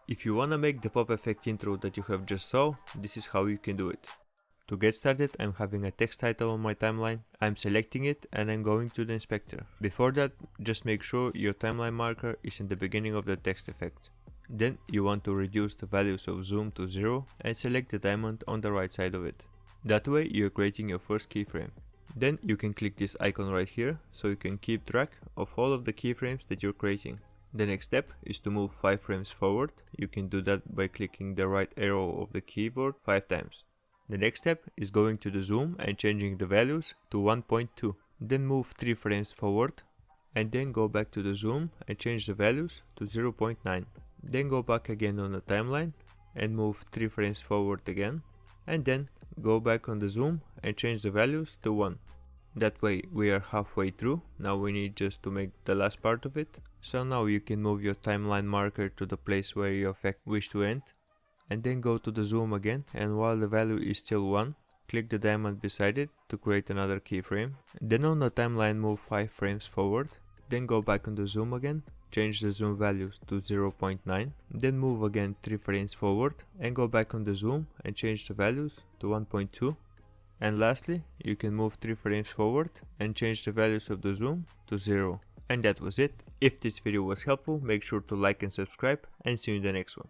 If you wanna make the pop effect intro that you have just saw, this is how you can do it. To get started, I'm having a text title on my timeline, I'm selecting it and I'm going to the inspector. Before that, just make sure your timeline marker is in the beginning of the text effect. Then you want to reduce the values of zoom to 0 and select the diamond on the right side of it. That way you're creating your first keyframe. Then you can click this icon right here so you can keep track of all of the keyframes that you're creating. The next step is to move 5 frames forward. You can do that by clicking the right arrow of the keyboard 5 times. The next step is going to the zoom and changing the values to 1.2. Then move 3 frames forward and then go back to the zoom and change the values to 0.9. Then go back again on the timeline and move 3 frames forward again, and then go back on the zoom and change the values to 1. That way we are halfway through. Now we need just to make the last part of it. So now you can move your timeline marker to the place where your effect wish to end, and then go to the zoom again, and while the value is still 1, click the diamond beside it to create another keyframe. Then on the timeline move 5 frames forward, then go back on the zoom again, change the zoom values to 0.9, then move again 3 frames forward and go back on the zoom and change the values to 1.2. And lastly, you can move 3 frames forward and change the values of the zoom to 0. And that was it. If this video was helpful, make sure to like and subscribe, and see you in the next one.